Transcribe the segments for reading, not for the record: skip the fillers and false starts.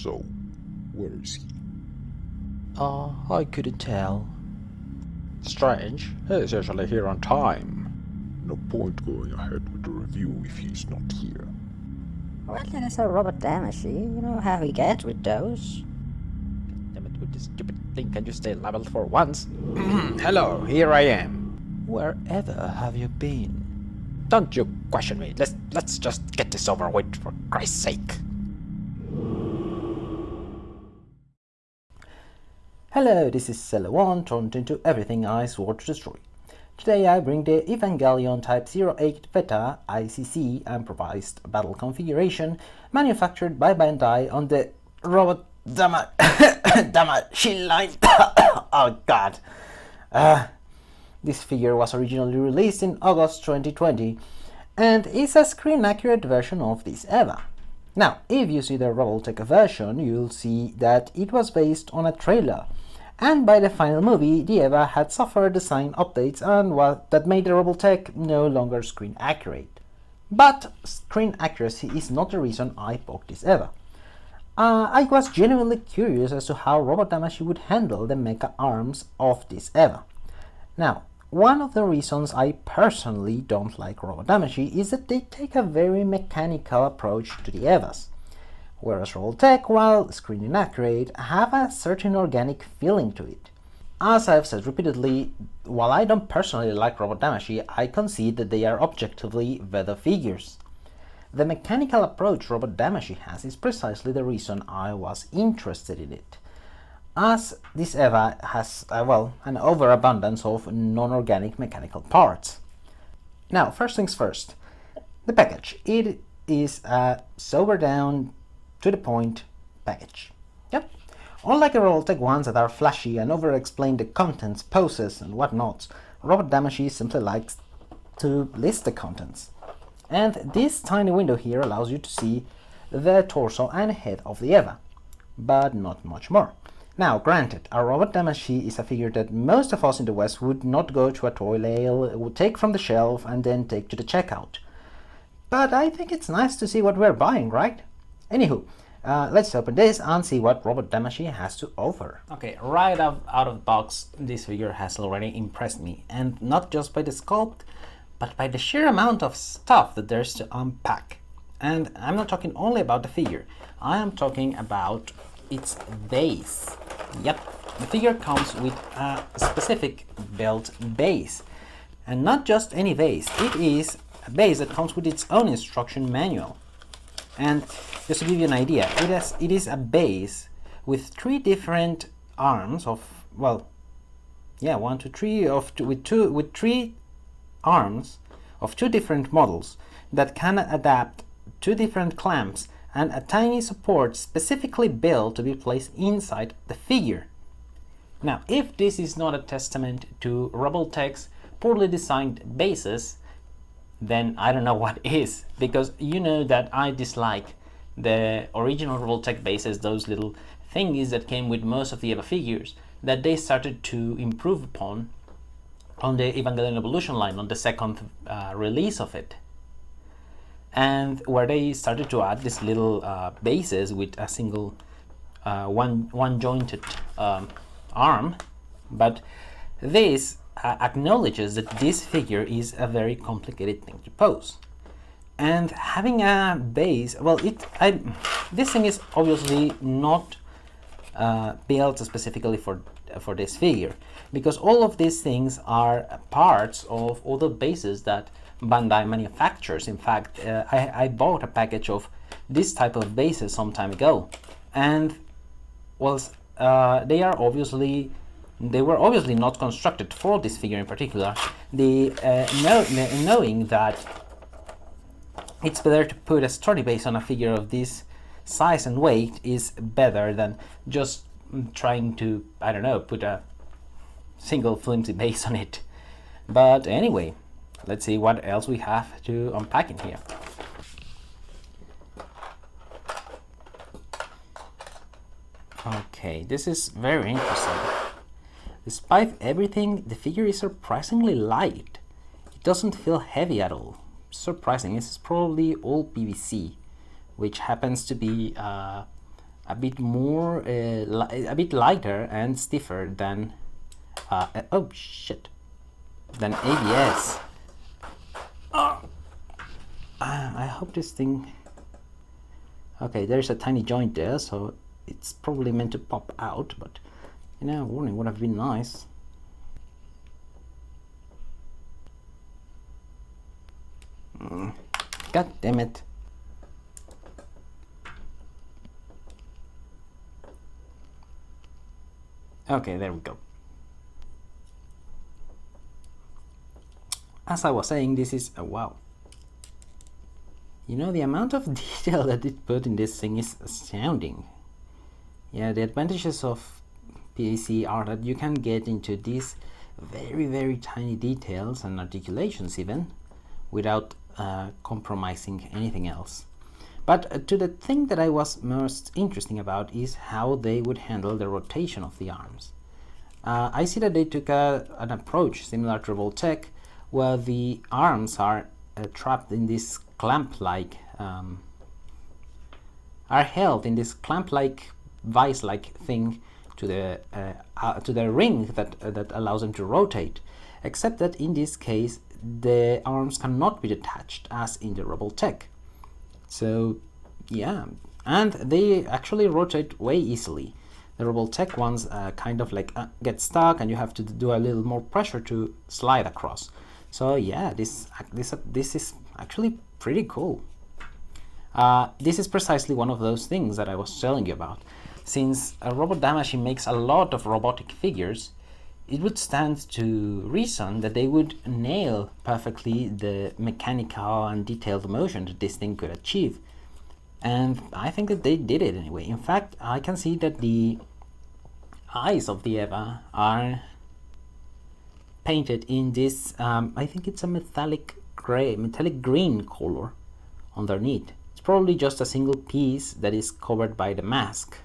So, where is he? I couldn't tell. Strange, he's usually here on time. No point going ahead with the review if he's not here. Well, that is a Robert Damashii. You know how he gets with those. Damn it, with this stupid thing, can you stay level for once? Hello, here I am. Wherever have you been? Don't you question me. Let's just get this over with, for Christ's sake. Hello, this is Celewan, turned into everything I swore to destroy. Today I bring the Evangelion Type 08 Beta ICC Improvised Battle Configuration manufactured by Bandai on the Robot Damashii line. Oh god. This figure was originally released in August 2020 and is a screen-accurate version of this EVA. Now, if you see the Revoltech version, you'll see that it was based on a trailer, and by the final movie, the EVA had suffered design updates and that made the Revoltech no longer screen-accurate. But screen accuracy is not the reason I bought this EVA. I was genuinely curious as to how Robot Damashii would handle the mecha arms of this EVA. Now, one of the reasons I personally don't like Robot Damashii is that they take a very mechanical approach to the EVAs, whereas Revoltech, while screen inaccurate, have a certain organic feeling to it. As I've said repeatedly, while I don't personally like Robot Damashii, I concede that they are objectively better figures. The mechanical approach Robot Damashii has is precisely the reason I was interested in it, as this EVA has, an overabundance of non-organic mechanical parts. Now, first things first, the package. It is a sober down, to the point package. Yep. Unlike the Revoltech ones that are flashy and over-explain the contents, poses, and whatnots, Robot Damashii simply likes to list the contents. And this tiny window here allows you to see the torso and head of the EVA, but not much more. Now, granted, a Robot Damashii is a figure that most of us in the West would not go to a toy aisle, would take from the shelf and then take to the checkout. But I think it's nice to see what we're buying, right? Anywho, let's open this and see what Robot Damashii has to offer. Okay, right out of the box, this figure has already impressed me, and not just by the sculpt, but by the sheer amount of stuff that there's to unpack. And I'm not talking only about the figure, I am talking about its base. Yep, the figure comes with a specific built base, and not just any base, it is a base that comes with its own instruction manual. And just to give you an idea, it is a base with three different arms of, with three arms of two different models that can adapt two different clamps and a tiny support specifically built to be placed inside the figure. Now, if this is not a testament to Revoltech's poorly designed bases, then I don't know what is, because you know that I dislike the original Revoltech bases, those little thingies that came with most of the EVA figures, that they started to improve upon on the Evangelion Evolution line, on the second release of it, and where they started to add these little bases with a single one jointed arm. But this acknowledges that this figure is a very complicated thing to pose, and having a base, this thing is obviously not built specifically for this figure, because all of these things are parts of other bases that Bandai manufactures. In fact, I bought a package of this type of bases some time ago, and they were obviously not constructed for this figure in particular. Knowing that it's better to put a sturdy base on a figure of this size and weight is better than just trying to, I don't know, put a single flimsy base on it. But anyway, let's see what else we have to unpack in here. Okay, this is very interesting. Despite everything, the figure is surprisingly light. It doesn't feel heavy at all. Surprising, this is probably all PVC, which happens to be a bit more, a bit lighter and stiffer than, oh shit, than ABS. I hope this thing, okay, there's a tiny joint there, so it's probably meant to pop out, but you know, warning would have been nice. God damn it. Okay, there we go. As I was saying, this is wow. You know, the amount of detail that it put in this thing is astounding. Yeah, the advantages of PAC are that you can get into these very tiny details and articulations even without compromising anything else. But to the thing that I was most interesting about is how they would handle the rotation of the arms. I see that they took an approach similar to Revoltech, where the arms are trapped in this clamp-like, are held in this clamp-like, vice-like thing to the ring that allows them to rotate. Except that in this case, the arms cannot be detached as in the Revoltech. So yeah, and they actually rotate way easily. The Revoltech ones kind of like get stuck, and you have to do a little more pressure to slide across. So yeah, this is actually pretty cool. This is precisely one of those things that I was telling you about. Since Robot Damashii makes a lot of robotic figures, it would stand to reason that they would nail perfectly the mechanical and detailed motion that this thing could achieve. And I think that they did it anyway. In fact, I can see that the eyes of the Eva are painted in this, I think it's a metallic green color underneath. It's probably just a single piece that is covered by the mask,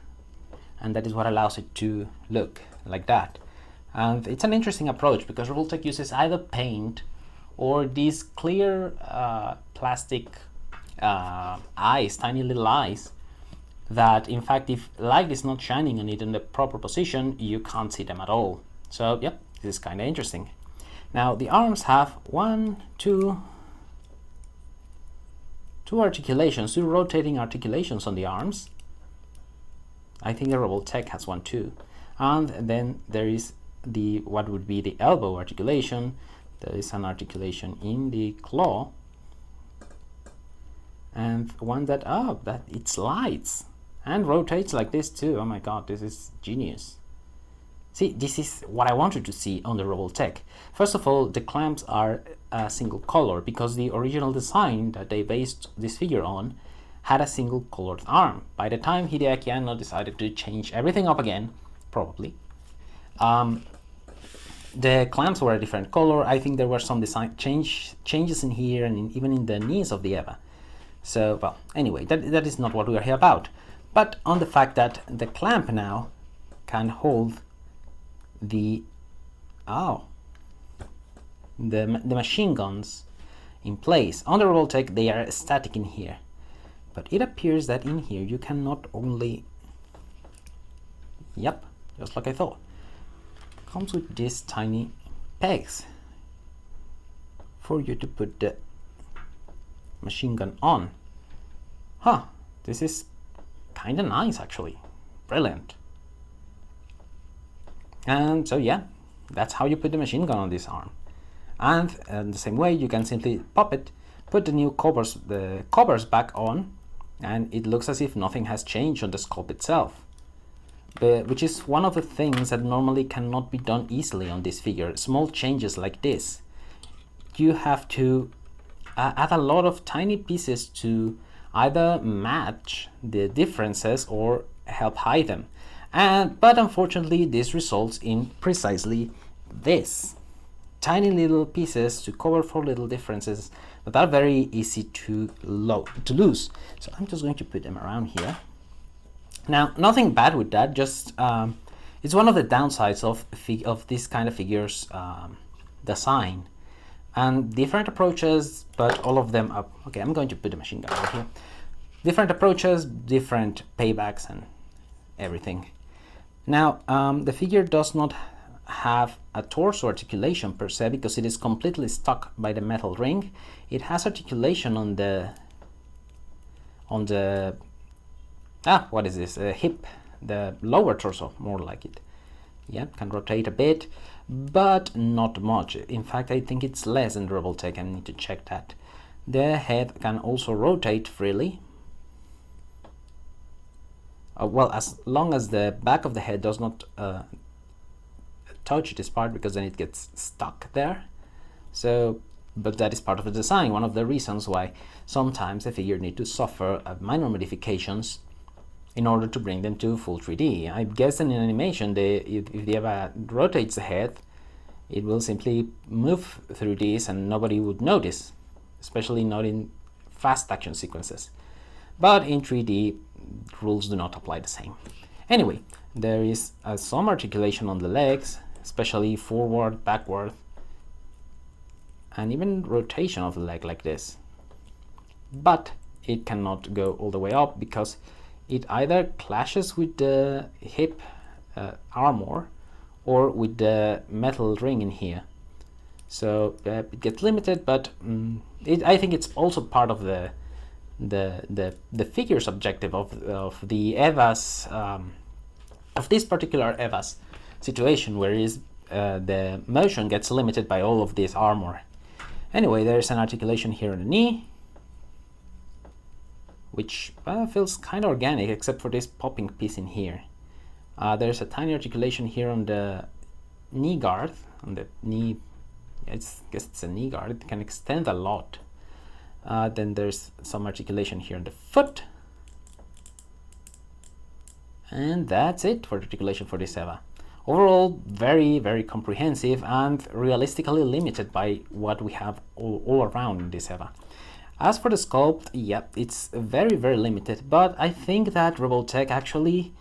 and that is what allows it to look like that. And it's an interesting approach because Revoltech uses either paint or these clear plastic eyes, tiny little eyes, that in fact if light is not shining on it in the proper position, you can't see them at all. So yep, this is kind of interesting. Now the arms have two articulations, two rotating articulations on the arms. I think the Revoltech has one too. And then there is what would be the elbow articulation. There is an articulation in the claw, and one that it slides and rotates like this too. Oh my god, this is genius. See, this is what I wanted to see on the Revoltech. First of all, the clamps are a single color because the original design that they based this figure on had a single colored arm. By the time Hideaki Anno decided to change everything up again, probably, the clamps were a different color. I think there were some design changes in here and even in the knees of the Eva. So, well, anyway, that is not what we are here about. But on the fact that the clamp now can hold the machine guns in place. On the Revoltech, they are static in here. But it appears that in here you can not only... Yep, just like I thought. Comes with these tiny pegs for you to put the machine gun on. Huh, this is kind of nice actually. Brilliant. And so yeah, that's how you put the machine gun on this arm. And in the same way, you can simply pop it, put the new covers back on, and it looks as if nothing has changed on the sculpt itself. Which is one of the things that normally cannot be done easily on this figure. Small changes like this, you have to add a lot of tiny pieces to either match the differences or help hide them. But unfortunately, this results in precisely this. Tiny little pieces to cover for little differences that are very easy to lose. So I'm just going to put them around here. Now, nothing bad with that, just it's one of the downsides of this kind of figures design. And different approaches, but all of them up. Okay, I'm going to put the machine gun over here. Different approaches, different paybacks, and everything. Now, the figure does not have a torso articulation per se because it is completely stuck by the metal ring. It has articulation on the what is this, hip, the lower torso, more like it. Yeah, can rotate a bit, but not much. In fact, I think it's less than Revoltech. I need to check that. The head can also rotate freely. Well, as long as the back of the head does not touch this part, because then it gets stuck there. So, but that is part of the design. One of the reasons why sometimes a figure needs to suffer minor modifications in order to bring them to full 3D. I guess in animation, if the EVA rotates the head, it will simply move through this and nobody would notice, especially not in fast action sequences. But in 3D, rules do not apply the same. Anyway, there is some articulation on the legs, especially forward, backward, and even rotation of the leg like this. But it cannot go all the way up because it either clashes with the hip armor or with the metal ring in here. So it gets limited, but I think it's also part of the figure's objective of the EVA's of this particular EVA's situation, where the motion gets limited by all of this armor. Anyway, there's an articulation here on the knee, which feels kind of organic except for this popping piece in here. There's a tiny articulation here on the knee guard, on the knee. I guess it's a knee guard. It can extend a lot. Then there's some articulation here on the foot. And that's it for articulation for this EVA. Overall, very, very comprehensive and realistically limited by what we have all around in this EVA. As for the sculpt, yep, it's very, very limited, but I think that Revoltech actually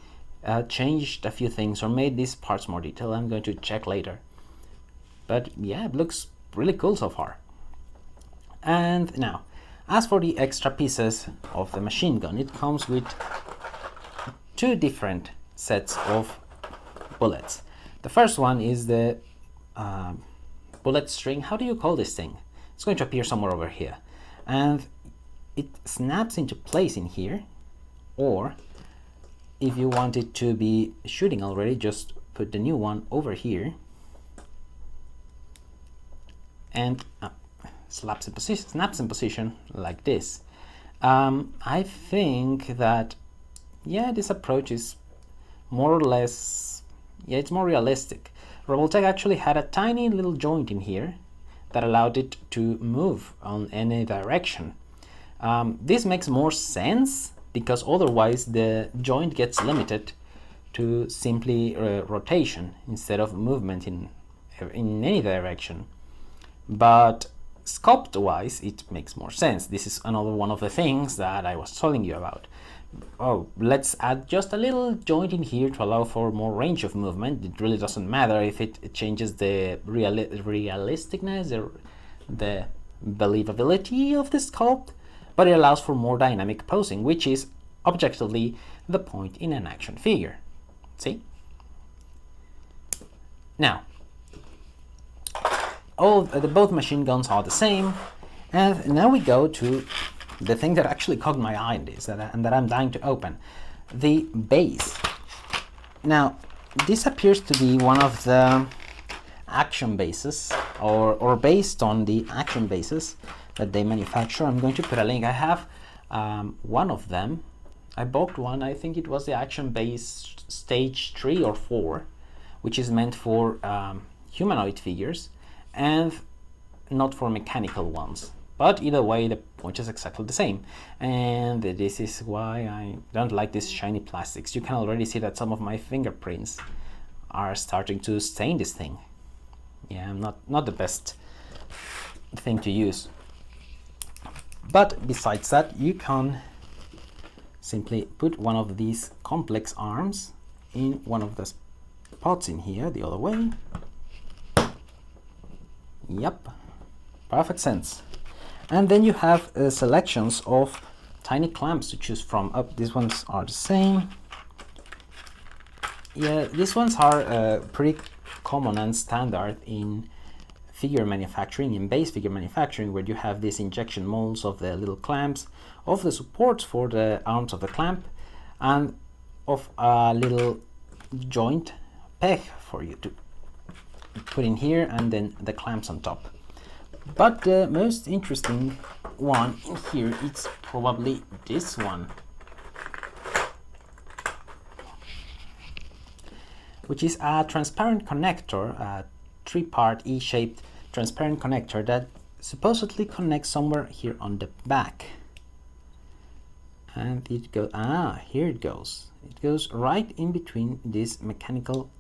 changed a few things or made these parts more detailed. I'm going to check later. But yeah, it looks really cool so far. And now, as for the extra pieces of the machine gun, it comes with two different sets of bullets. The first one is the bullet string. How do you call this thing? It's going to appear somewhere over here. And it snaps into place in here, or if you want it to be shooting already, just put the new one over here and snaps in position like this. I think that, yeah, this approach is more or less, yeah, it's more realistic. Revoltech actually had a tiny little joint in here that allowed it to move on any direction. This makes more sense because otherwise the joint gets limited to simply rotation instead of movement in any direction. But sculpt wise, it makes more sense. This is another one of the things that I was telling you about. Oh, let's add just a little joint in here to allow for more range of movement. It really doesn't matter if it changes the realisticness or the believability of the sculpt, but it allows for more dynamic posing, which is objectively the point in an action figure. See? Now, both machine guns are the same, and now we go to the thing that actually caught my eye in this and that I'm dying to open, the base. Now, this appears to be one of the action bases, or based on the action bases that they manufacture. I'm going to put a link. I have one of them. I bought one. I think it was the action base stage 3 or 4, which is meant for humanoid figures and not for mechanical ones. But either way, the point is exactly the same. And this is why I don't like these shiny plastics. You can already see that some of my fingerprints are starting to stain this thing. Yeah, not the best thing to use. But besides that, you can simply put one of these complex arms in one of the spots in here, the other way. Yep, perfect sense. And then you have selections of tiny clamps to choose from. These ones are the same. Yeah, these ones are pretty common and standard in figure manufacturing, in base figure manufacturing, where you have these injection molds of the little clamps, of the supports for the arms of the clamp, and of a little joint peg for you to put in here, and then the clamps on top. But the most interesting one in here is probably this one, which is a transparent connector, a three-part E-shaped transparent connector that supposedly connects somewhere here on the back. And it goes, here it goes. It goes right in between this mechanical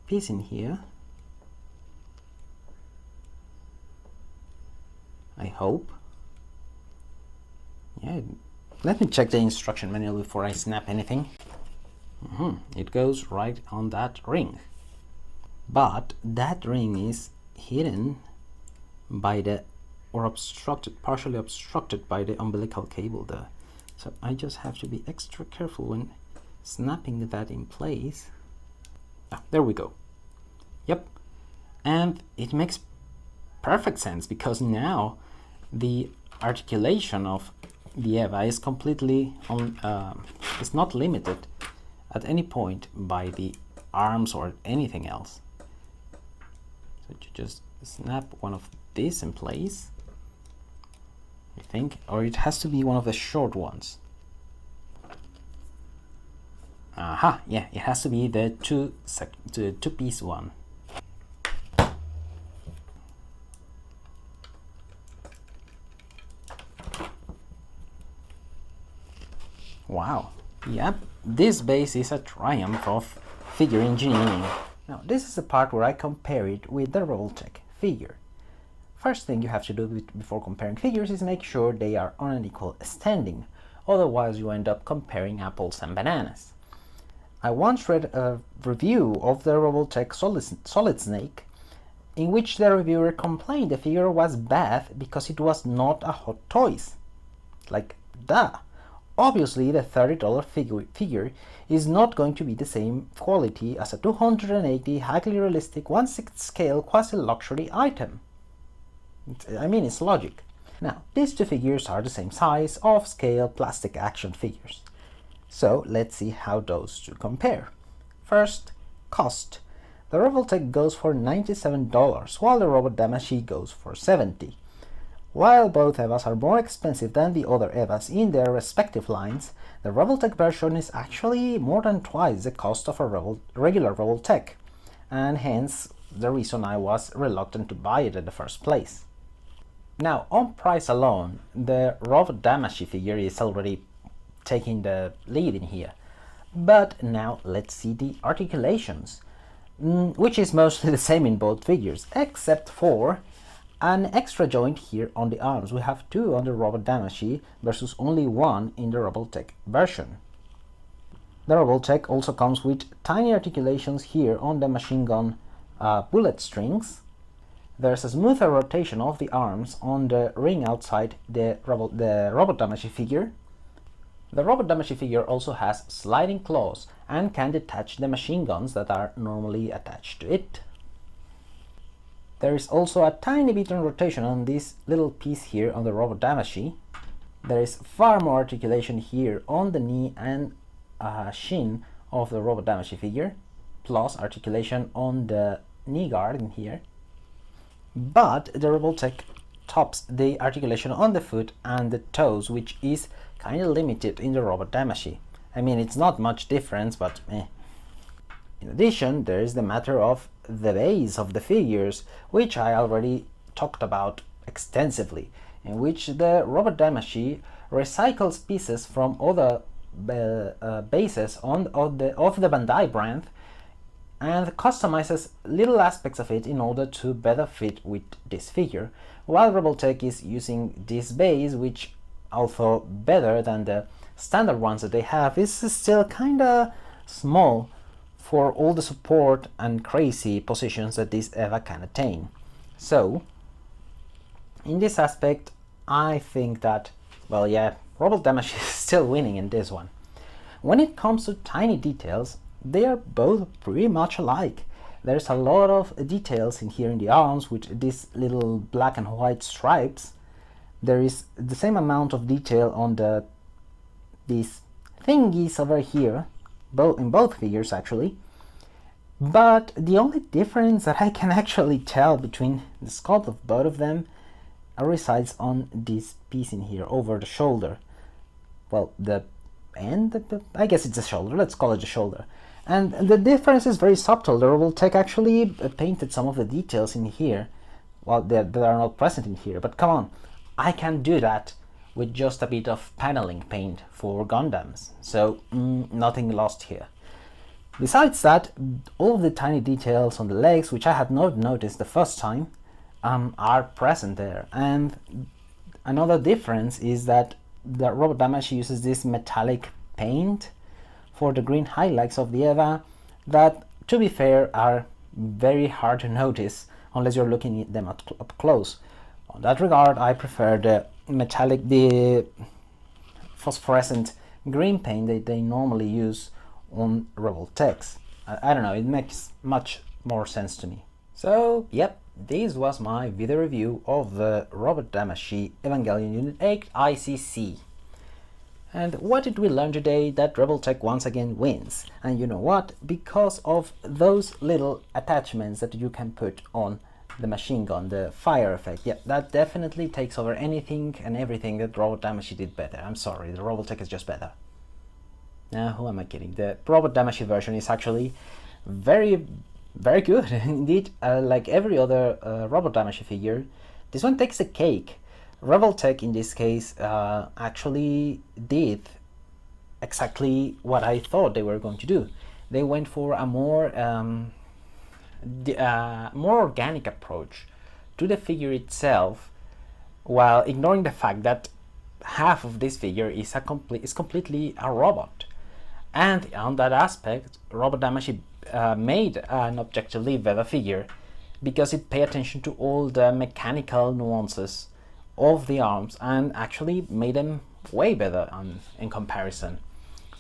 piece in here. I hope. Yeah, let me check the instruction manual before I snap anything. It goes right on that ring. But that ring is hidden by the, or obstructed, partially obstructed by the umbilical cable there. So I just have to be extra careful when snapping that in place. There we go. Yep. And it makes perfect sense, because now the articulation of the EVA is completely on, is not limited at any point by the arms or anything else. So you just snap one of these in place, I think, or it has to be one of the short ones. Aha, yeah, it has to be the two-piece one. Wow, yep, this base is a triumph of figure engineering. Now, this is the part where I compare it with the Revoltech figure. First thing you have to do before comparing figures is make sure they are on an equal standing, otherwise you end up comparing apples and bananas. I once read a review of the Revoltech Solid Snake, in which the reviewer complained the figure was bad because it was not a Hot Toys. Like, duh! Obviously, the $30 figure is not going to be the same quality as a 280 highly realistic 1/6 scale quasi-luxury item. I mean, it's logic. Now, these two figures are the same size, off-scale plastic action figures. So, let's see how those two compare. First, cost. The Revoltech goes for $97, while the Robot Damashii goes for $70. While both EVAs are more expensive than the other EVAs in their respective lines, the Revoltech version is actually more than twice the cost of a regular Revoltech, and hence the reason I was reluctant to buy it in the first place. Now, on price alone, the Robot Damashii figure is already taking the lead in here. But now let's see the articulations, which is mostly the same in both figures, except for an extra joint here on the arms. We have two on the Robot Damashii versus only one in the Revoltech version. The Revoltech also comes with tiny articulations here on the machine gun bullet strings. There's a smoother rotation of the arms on the ring outside the Robot Damashii figure. The Robot Damashii figure also has sliding claws and can detach the machine guns that are normally attached to it. There is also a tiny bit of rotation on this little piece here on the Robot Damashii. There is far more articulation here on the knee and shin of the Robot Damashii figure, plus articulation on the knee guard in here. But the Revoltech tops the articulation on the foot and the toes, which is kind of limited in the Robot Damashii. I mean, it's not much difference, but eh. In addition, there is the matter of the base of the figures, which I already talked about extensively, in which the Robot Damashii recycles pieces from other bases of the Bandai brand and customizes little aspects of it in order to better fit with this figure, while Revoltech is using this base, which, although better than the standard ones that they have, is still kinda small for all the support and crazy positions that this EVA can attain. So, in this aspect, I think that, well, yeah, Robot Damashii is still winning in this one. When it comes to tiny details, they are both pretty much alike. There's a lot of details in here in the arms with these little black and white stripes. There is the same amount of detail on these thingies over here, in both figures actually. But the only difference that I can actually tell between the sculpt of both of them resides on this piece in here over the shoulder. Well, I guess it's the shoulder, let's call it the shoulder. And the difference is very subtle. The Revoltech actually painted some of the details in here, well, that are not present in here, but come on, I can do that with just a bit of paneling paint for Gundams, so nothing lost here. Besides that, all of the tiny details on the legs, which I had not noticed the first time, are present there. And another difference is that the Robot Damashii uses this metallic paint for the green highlights of the EVA that, to be fair, are very hard to notice unless you're looking at them up close. On that regard, I prefer the phosphorescent green paint that they normally use on Revoltechs. I don't know, it makes much more sense to me. So, yep, this was my video review of the Robot Damashii Evangelion Unit 8 ICC. And what did we learn today? That Revoltech once again wins. And you know what? Because of those little attachments that you can put on the machine gun, the fire effect. Yeah, that definitely takes over anything and everything that Robot Damashii did better. I'm sorry, the Revoltech is just better. Now, who am I kidding? The Robot Damashii version is actually very, very good. Indeed, like every other Robot Damashii figure, this one takes the cake. Revoltech in this case actually did exactly what I thought they were going to do. They went for a more organic approach to the figure itself, while ignoring the fact that half of this figure is completely a robot. And on that aspect, Robot Damashii made an objectively better figure because it paid attention to all the mechanical nuances of the arms and actually made them way better in comparison.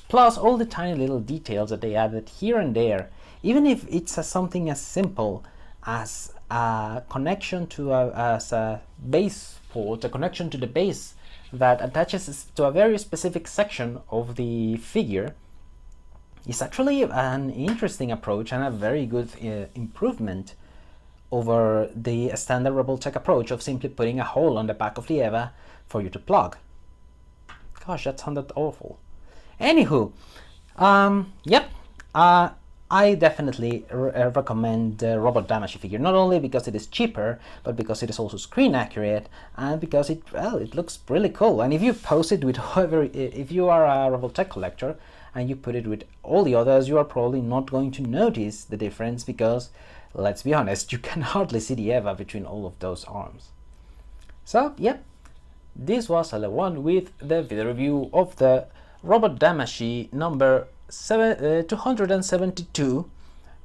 Plus all the tiny little details that they added here and there, even if it's something as simple as a connection to a base port, a connection to the base that attaches to a very specific section of the figure, is actually an interesting approach and a very good improvement over the standard Revoltech approach of simply putting a hole on the back of the EVA for you to plug. Gosh, that sounded awful. Anywho, yep, I definitely recommend the Robot Damashii figure, not only because it is cheaper, but because it is also screen accurate and because it looks really cool. And if you pose it with if you are a Revoltech collector and you put it with all the others, you are probably not going to notice the difference because, let's be honest, you can hardly see the EVA between all of those arms. So, yep, this was LA1 with the video review of the Robot Damashii number 272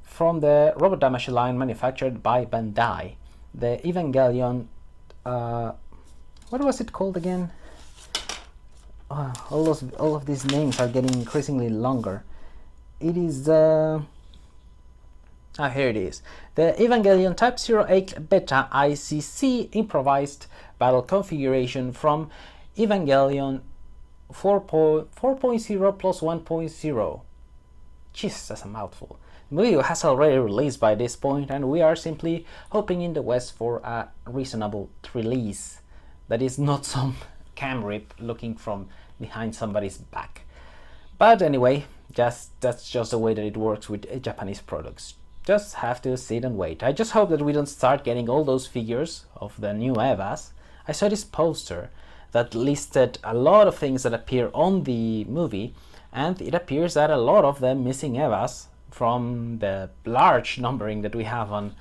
from the Robot Damashii line manufactured by Bandai. The Evangelion, what was it called again? All of these names are getting increasingly longer. It is here it is. The Evangelion Type 08 Beta ICC Improvised Battle Configuration from Evangelion 4.0 plus 1.0. Jeez, that's a mouthful. The movie has already released by this point, and we are simply hoping in the West for a reasonable release that is not some cam rip looking from behind somebody's back. But anyway, that's just the way that it works with Japanese products. Just have to sit and wait. I just hope that we don't start getting all those figures of the new EVAs. I saw this poster that listed a lot of things that appear on the movie, and it appears that a lot of the missing EVAs from the large numbering that we have on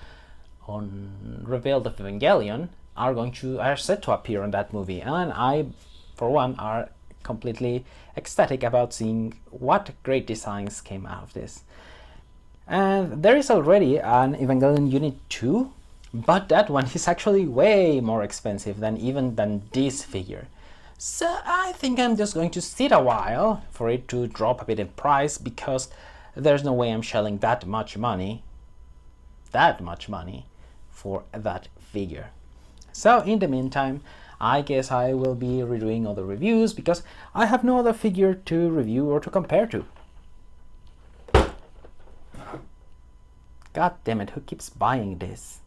Revealed of Evangelion are set to appear on that movie, and I, for one, are completely ecstatic about seeing what great designs came out of this. And there is already an Evangelion Unit 2, but that one is actually way more expensive than this figure. So I think I'm just going to sit a while for it to drop a bit in price, because there's no way I'm shelling that much money for that figure. So in the meantime, I guess I will be redoing other reviews because I have no other figure to review or to compare to. God damn it, who keeps buying this?